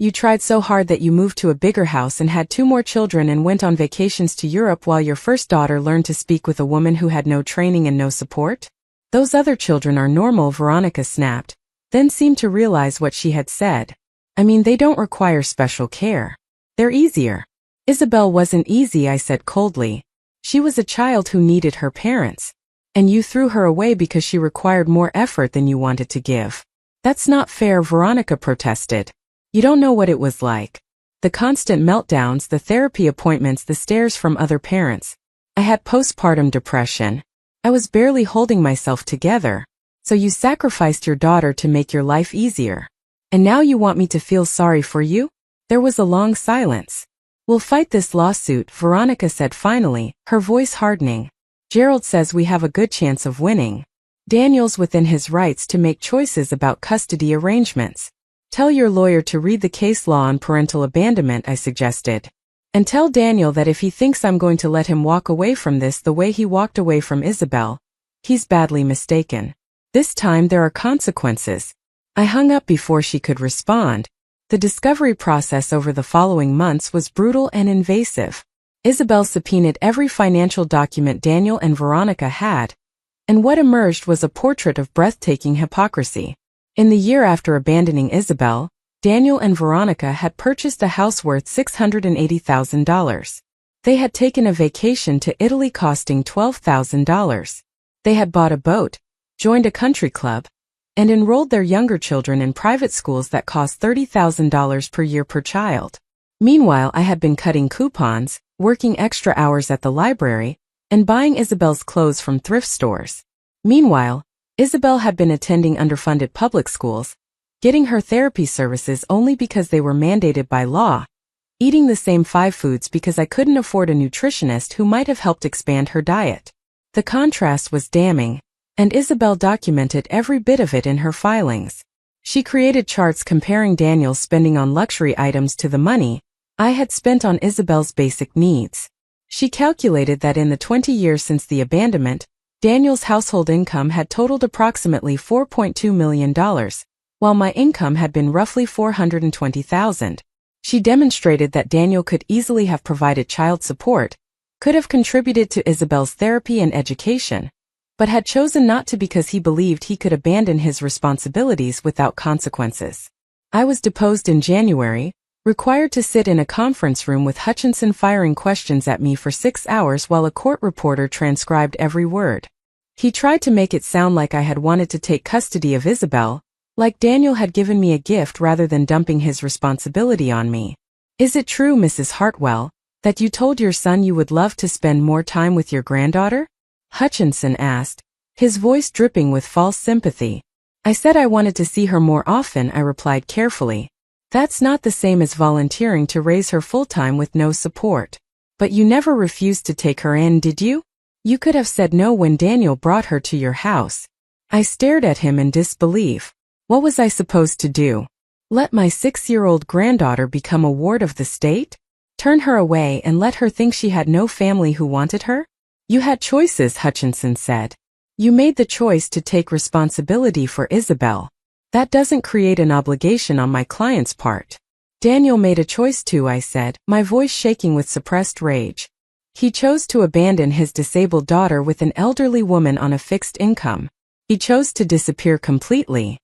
You tried so hard that you moved to a bigger house and had 2 more children and went on vacations to Europe while your first daughter learned to speak with a woman who had no training and no support? Those other children are normal," Veronica snapped, then seemed to realize what she had said. "I mean, they don't require special care. They're easier." "Isabel wasn't easy," I said coldly. "She was a child who needed her parents. And you threw her away because she required more effort than you wanted to give." "That's not fair," Veronica protested. "You don't know what it was like. The constant meltdowns, the therapy appointments, the stares from other parents. I had postpartum depression. I was barely holding myself together. So you sacrificed your daughter to make your life easier. And now you want me to feel sorry for you?" There was a long silence. "We'll fight this lawsuit," Veronica said finally, her voice hardening. "Gerald says we have a good chance of winning. Daniel's within his rights to make choices about custody arrangements. Tell your lawyer to read the case law on parental abandonment," I suggested. "And tell Daniel that if he thinks I'm going to let him walk away from this the way he walked away from Isabel, he's badly mistaken. This time there are consequences." I hung up before she could respond. The discovery process over the following months was brutal and invasive. Isabel subpoenaed every financial document Daniel and Veronica had, and what emerged was a portrait of breathtaking hypocrisy. In the year after abandoning Isabel, Daniel and Veronica had purchased a house worth $680,000. They had taken a vacation to Italy costing $12,000. They had bought a boat, joined a country club, and enrolled their younger children in private schools that cost $30,000 per year per child. Meanwhile, I had been cutting coupons, working extra hours at the library, and buying Isabel's clothes from thrift stores. Meanwhile, Isabel had been attending underfunded public schools, getting her therapy services only because they were mandated by law, eating the same 5 foods because I couldn't afford a nutritionist who might have helped expand her diet. The contrast was damning, and Isabel documented every bit of it in her filings. She created charts comparing Daniel's spending on luxury items to the money I had spent on Isabel's basic needs. She calculated that in the 20 years since the abandonment, Daniel's household income had totaled approximately $4.2 million, while my income had been roughly $420,000. She demonstrated that Daniel could easily have provided child support, could have contributed to Isabel's therapy and education, but had chosen not to because he believed he could abandon his responsibilities without consequences. I was deposed in January, required to sit in a conference room with Hutchinson firing questions at me for 6 hours while a court reporter transcribed every word. He tried to make it sound like I had wanted to take custody of Isabel, like Daniel had given me a gift rather than dumping his responsibility on me. "Is it true, Mrs. Hartwell, That you told your son you would love to spend more time with your granddaughter? Hutchinson asked, his voice dripping with false sympathy. I said I wanted to see her more often, I replied carefully. That's not the same as volunteering to raise her full-time with no support. But you never refused to take her in, did you? You could have said no when Daniel brought her to your house. I stared at him in disbelief. What was I supposed to do? Let my 6-year-old granddaughter become a ward of the state? Turn her away and let her think she had no family who wanted her? You had choices, Hutchinson said. You made the choice to take responsibility for Isabel. That doesn't create an obligation on my client's part. Daniel made a choice too, I said, my voice shaking with suppressed rage. He chose to abandon his disabled daughter with an elderly woman on a fixed income. He chose to disappear completely.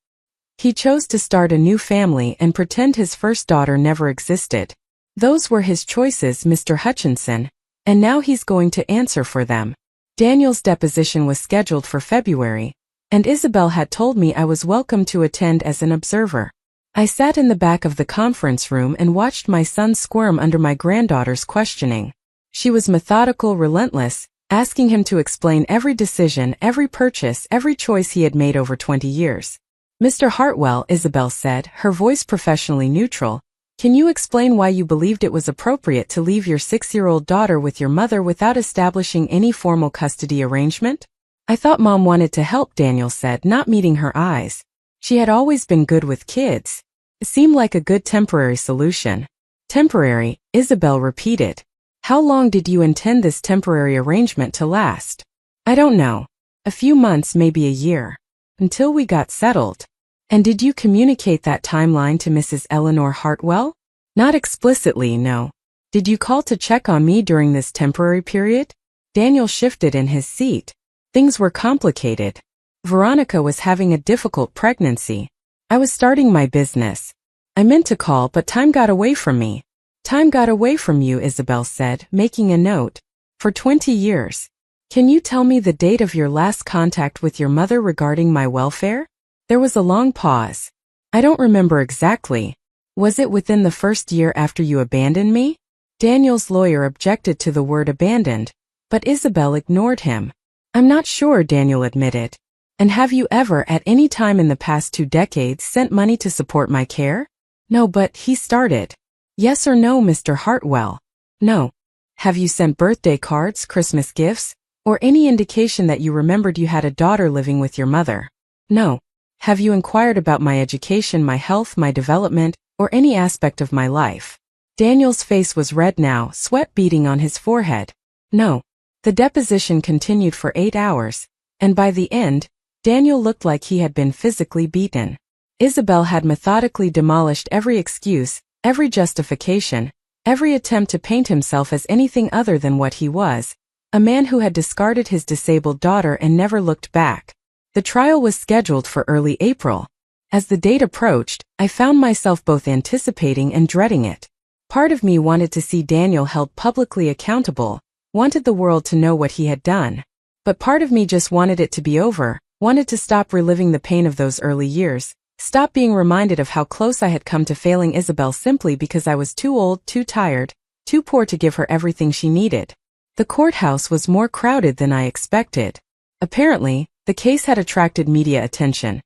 He chose to start a new family and pretend his first daughter never existed. Those were his choices, Mr. Hutchinson, and now he's going to answer for them. Daniel's deposition was scheduled for February, and Isabel had told me I was welcome to attend as an observer. I sat in the back of the conference room and watched my son squirm under my granddaughter's questioning. She was methodical, relentless, asking him to explain every decision, every purchase, every choice he had made over 20 years. Mr. Hartwell, Isabel said, her voice professionally neutral, can you explain why you believed it was appropriate to leave your 6-year-old daughter with your mother without establishing any formal custody arrangement? I thought Mom wanted to help, Daniel said, not meeting her eyes. She had always been good with kids. It seemed like a good temporary solution. Temporary, Isabel repeated. How long did you intend this temporary arrangement to last? I don't know. A few months, maybe a year. Until we got settled. And did you communicate that timeline to Mrs. Eleanor Hartwell? Not explicitly, no. Did you call to check on me during this temporary period? Daniel shifted in his seat. Things were complicated. Veronica was having a difficult pregnancy. I was starting my business. I meant to call, but time got away from me. Time got away from you, Isabel said, making a note. For 20 years. Can you tell me the date of your last contact with your mother regarding my welfare? There was a long pause. I don't remember exactly. Was it within the first year after you abandoned me? Daniel's lawyer objected to the word abandoned, but Isabel ignored him. I'm not sure, Daniel admitted. And have you ever at any time in the past 2 decades sent money to support my care? No, but he started. Yes or no, Mr. Hartwell? No. Have you sent birthday cards, Christmas gifts, or any indication that you remembered you had a daughter living with your mother? No. Have you inquired about my education, my health, my development, or any aspect of my life? Daniel's face was red now, sweat beading on his forehead. No. The deposition continued for 8 hours, and by the end, Daniel looked like he had been physically beaten. Isabel had methodically demolished every excuse, every justification, every attempt to paint himself as anything other than what he was, a man who had discarded his disabled daughter and never looked back. The trial was scheduled for early April. As the date approached, I found myself both anticipating and dreading it. Part of me wanted to see Daniel held publicly accountable, wanted the world to know what he had done. But part of me just wanted it to be over, wanted to stop reliving the pain of those early years, stop being reminded of how close I had come to failing Isabel simply because I was too old, too tired, too poor to give her everything she needed. The courthouse was more crowded than I expected. Apparently, the case had attracted media attention.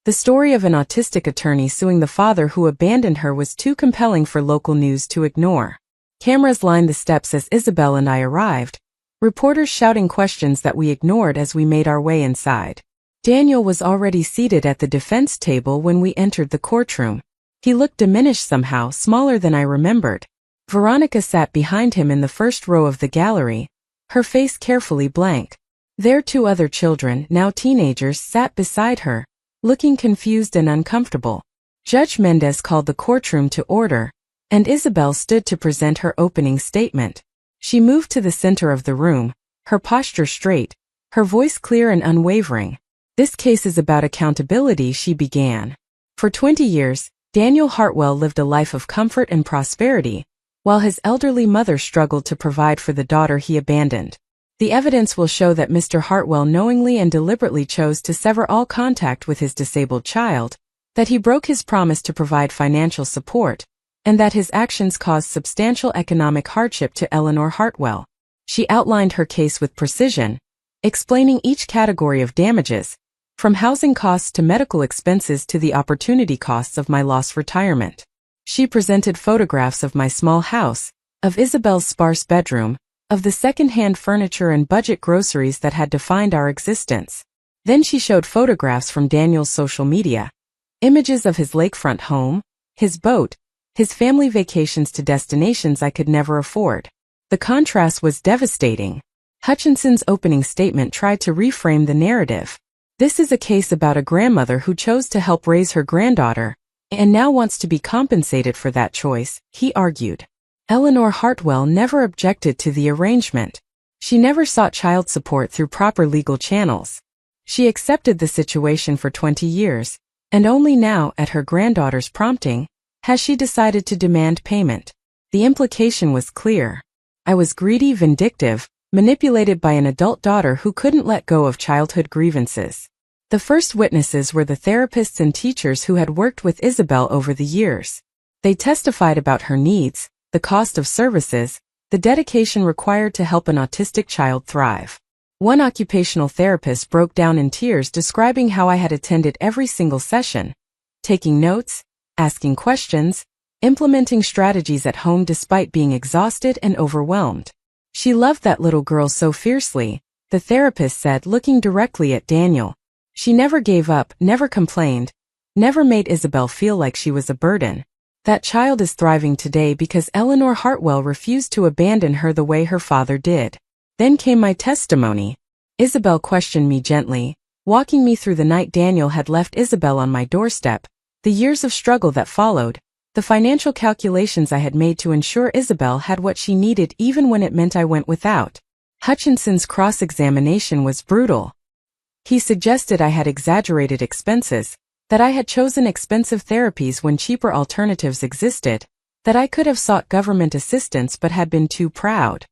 The story of an autistic attorney suing the father who abandoned her was too compelling for local news to ignore. Cameras lined the steps as Isabel and I arrived, reporters shouting questions that we ignored as we made our way inside. Daniel was already seated at the defense table when we entered the courtroom. He looked diminished somehow, smaller than I remembered. Veronica sat behind him in the first row of the gallery, her face carefully blank. Their 2 other children, now teenagers, sat beside her, looking confused and uncomfortable. Judge Mendez called the courtroom to order, and Isabel stood to present her opening statement. She moved to the center of the room, her posture straight, her voice clear and unwavering. This case is about accountability, she began. For 20 years, Daniel Hartwell lived a life of comfort and prosperity, while his elderly mother struggled to provide for the daughter he abandoned. The evidence will show that Mr. Hartwell knowingly and deliberately chose to sever all contact with his disabled child, that he broke his promise to provide financial support, and that his actions caused substantial economic hardship to Eleanor Hartwell. She outlined her case with precision, explaining each category of damages, from housing costs to medical expenses to the opportunity costs of my lost retirement. She presented photographs of my small house, of Isabel's sparse bedroom, of the second-hand furniture and budget groceries that had defined our existence. Then she showed photographs from Daniel's social media, images of his lakefront home, his boat, his family vacations to destinations I could never afford. The contrast was devastating. Hutchinson's opening statement tried to reframe the narrative. This is a case about a grandmother who chose to help raise her granddaughter, and now wants to be compensated for that choice, he argued. Eleanor Hartwell never objected to the arrangement. She never sought child support through proper legal channels. She accepted the situation for 20 years, and only now, at her granddaughter's prompting, has she decided to demand payment. The implication was clear. I was greedy, vindictive, manipulated by an adult daughter who couldn't let go of childhood grievances. The first witnesses were the therapists and teachers who had worked with Isabel over the years. They testified about her needs, the cost of services, the dedication required to help an autistic child thrive. One occupational therapist broke down in tears describing how I had attended every single session, taking notes, asking questions, implementing strategies at home despite being exhausted and overwhelmed. She loved that little girl so fiercely, the therapist said, looking directly at Daniel. She never gave up, never complained, never made Isabel feel like she was a burden. That child is thriving today because Eleanor Hartwell refused to abandon her the way her father did. Then came my testimony. Isabel questioned me gently, walking me through the night Daniel had left Isabel on my doorstep, the years of struggle that followed, the financial calculations I had made to ensure Isabel had what she needed even when it meant I went without. Hutchinson's cross-examination was brutal. He suggested I had exaggerated expenses, that I had chosen expensive therapies when cheaper alternatives existed, that I could have sought government assistance but had been too proud.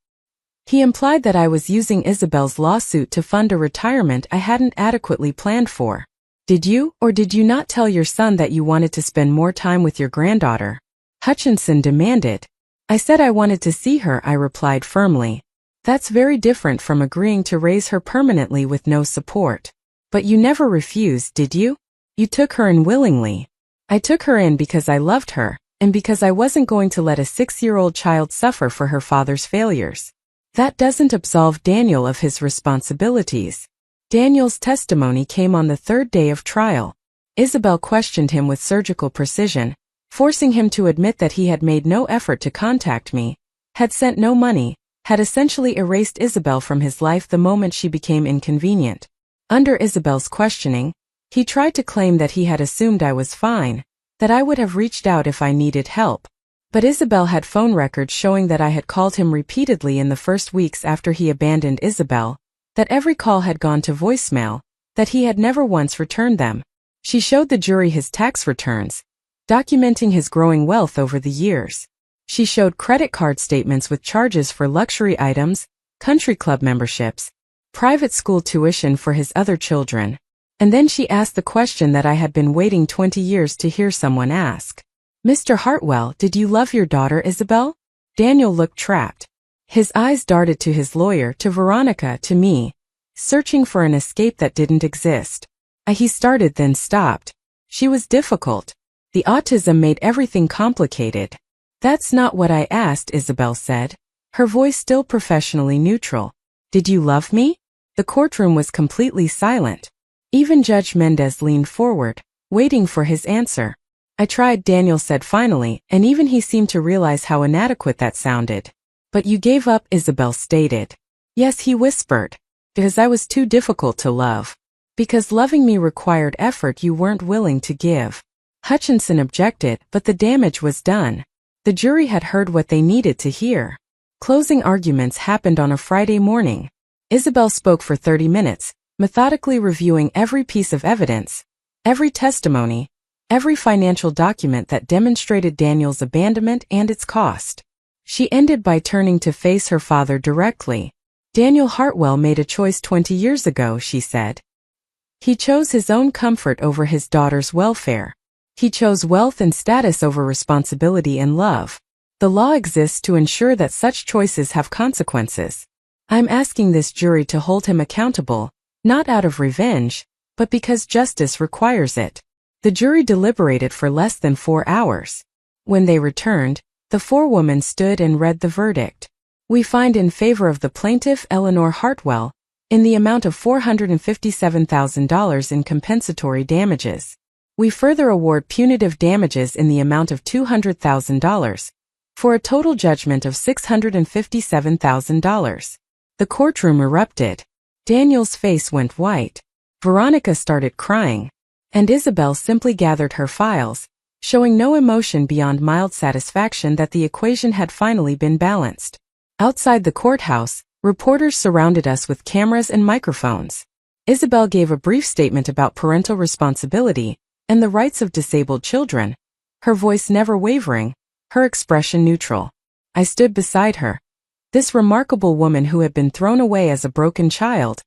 He implied that I was using Isabel's lawsuit to fund a retirement I hadn't adequately planned for. Did you or did you not tell your son that you wanted to spend more time with your granddaughter? Hutchinson demanded. I said I wanted to see her, I replied firmly. That's very different from agreeing to raise her permanently with no support. But you never refused, did you? You took her in willingly. I took her in because I loved her, and because I wasn't going to let a 6-year-old child suffer for her father's failures. That doesn't absolve Daniel of his responsibilities. Daniel's testimony came on the third day of trial. Isabel questioned him with surgical precision, forcing him to admit that he had made no effort to contact me, had sent no money, had essentially erased Isabel from his life the moment she became inconvenient. Under Isabel's questioning, he tried to claim that he had assumed I was fine, that I would have reached out if I needed help. But Isabel had phone records showing that I had called him repeatedly in the first weeks after he abandoned Isabel, that every call had gone to voicemail, that he had never once returned them. She showed the jury his tax returns, documenting his growing wealth over the years. She showed credit card statements with charges for luxury items, country club memberships, private school tuition for his other children. And then she asked the question that I had been waiting 20 years to hear someone ask. Mr. Hartwell, did you love your daughter Isabel? Daniel looked trapped. His eyes darted to his lawyer, to Veronica, to me, searching for an escape that didn't exist. He started then stopped. She was difficult. The autism made everything complicated. That's not what I asked, Isabel said, her voice still professionally neutral. Did you love me? The courtroom was completely silent. Even Judge Mendez leaned forward, waiting for his answer. I tried, Daniel said finally, and even he seemed to realize how inadequate that sounded. But you gave up, Isabel stated. Yes, he whispered. Because I was too difficult to love. Because loving me required effort you weren't willing to give. Hutchinson objected, but the damage was done. The jury had heard what they needed to hear. Closing arguments happened on a Friday morning. Isabel spoke for 30 minutes, methodically reviewing every piece of evidence, every testimony, every financial document that demonstrated Daniel's abandonment and its cost. She ended by turning to face her father directly. Daniel Hartwell made a choice 20 years ago, she said. He chose his own comfort over his daughter's welfare. He chose wealth and status over responsibility and love. The law exists to ensure that such choices have consequences. I'm asking this jury to hold him accountable, not out of revenge, but because justice requires it. The jury deliberated for less than 4 hours. When they returned, the forewoman stood and read the verdict. We find in favor of the plaintiff Eleanor Hartwell, in the amount of $457,000 in compensatory damages. We further award punitive damages in the amount of $200,000, for a total judgment of $657,000. The courtroom erupted. Daniel's face went white. Veronica started crying. And Isabel simply gathered her files, showing no emotion beyond mild satisfaction that the equation had finally been balanced. Outside the courthouse, reporters surrounded us with cameras and microphones. Isabel gave a brief statement about parental responsibility and the rights of disabled children, her voice never wavering, her expression neutral. I stood beside her. This remarkable woman who had been thrown away as a broken child,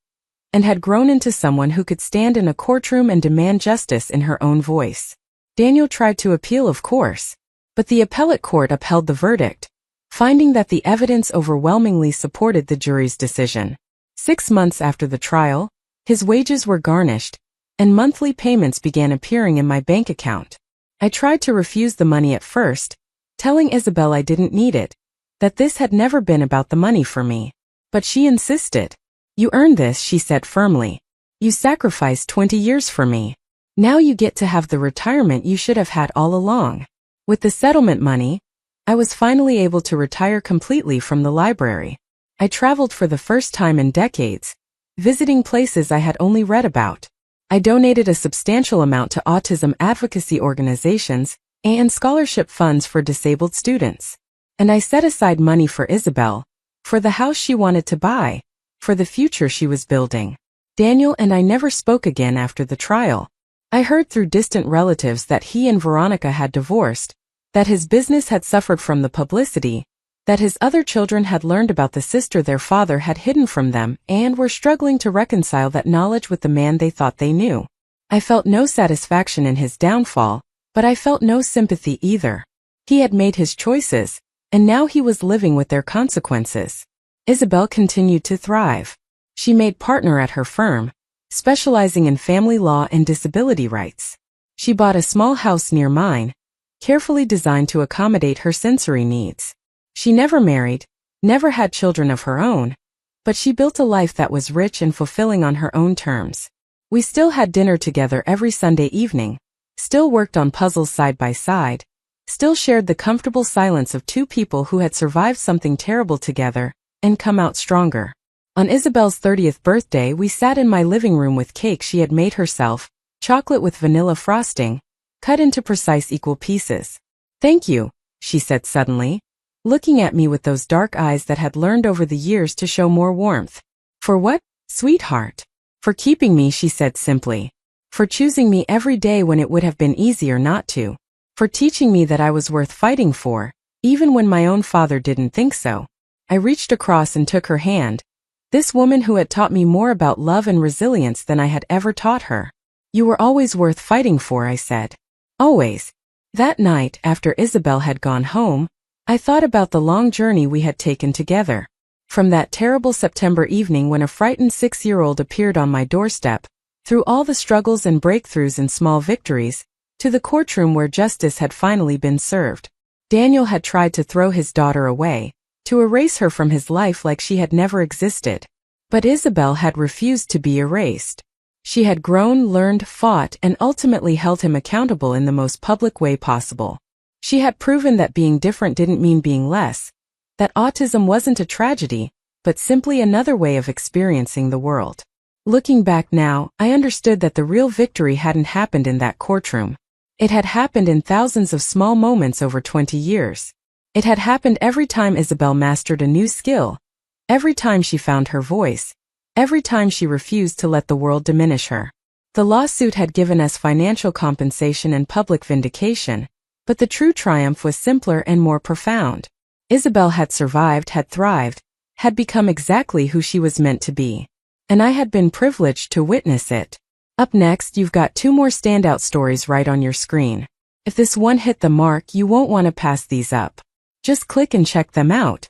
and had grown into someone who could stand in a courtroom and demand justice in her own voice. Daniel tried to appeal, of course, but the appellate court upheld the verdict, finding that the evidence overwhelmingly supported the jury's decision. 6 months after the trial, his wages were garnished, and monthly payments began appearing in my bank account. I tried to refuse the money at first, telling Isabel I didn't need it, that this had never been about the money for me. But she insisted. "You earned this," she said firmly. "You sacrificed 20 years for me. Now you get to have the retirement you should have had all along." With the settlement money, I was finally able to retire completely from the library. I traveled for the first time in decades, visiting places I had only read about. I donated a substantial amount to autism advocacy organizations and scholarship funds for disabled students. And I set aside money for Isabel, for the house she wanted to buy, for the future she was building. Daniel and I never spoke again after the trial. I heard through distant relatives that he and Veronica had divorced, that his business had suffered from the publicity, that his other children had learned about the sister their father had hidden from them and were struggling to reconcile that knowledge with the man they thought they knew. I felt no satisfaction in his downfall, but I felt no sympathy either. He had made his choices, and now he was living with their consequences. Isabel continued to thrive. She made partner at her firm, specializing in family law and disability rights. She bought a small house near mine, carefully designed to accommodate her sensory needs. She never married, never had children of her own, but she built a life that was rich and fulfilling on her own terms. We still had dinner together every Sunday evening, still worked on puzzles side by side, still shared the comfortable silence of two people who had survived something terrible together and come out stronger. On Isabel's 30th birthday, we sat in my living room with cake she had made herself, chocolate with vanilla frosting, cut into precise equal pieces. "Thank you," she said suddenly, looking at me with those dark eyes that had learned over the years to show more warmth. "For what, sweetheart?" "For keeping me," she said simply. "For choosing me every day when it would have been easier not to. For teaching me that I was worth fighting for, even when my own father didn't think so." I reached across and took her hand, this woman who had taught me more about love and resilience than I had ever taught her. "You were always worth fighting for," I said. Always. That night, after Isabel had gone home, I thought about the long journey we had taken together. From that terrible September evening when a frightened 6-year-old appeared on my doorstep, through all the struggles and breakthroughs and small victories, to the courtroom where justice had finally been served. Daniel had tried to throw his daughter away, to erase her from his life like she had never existed. But Isabel had refused to be erased. She had grown, learned, fought, and ultimately held him accountable in the most public way possible. She had proven that being different didn't mean being less, that autism wasn't a tragedy, but simply another way of experiencing the world. Looking back now, I understood that the real victory hadn't happened in that courtroom. It had happened in thousands of small moments over 20 years. It had happened every time Isabel mastered a new skill, every time she found her voice, every time she refused to let the world diminish her. The lawsuit had given us financial compensation and public vindication, but the true triumph was simpler and more profound. Isabel had survived, had thrived, had become exactly who she was meant to be. And I had been privileged to witness it. Up next, you've got 2 more standout stories right on your screen. If this one hit the mark, you won't want to pass these up. Just click and check them out.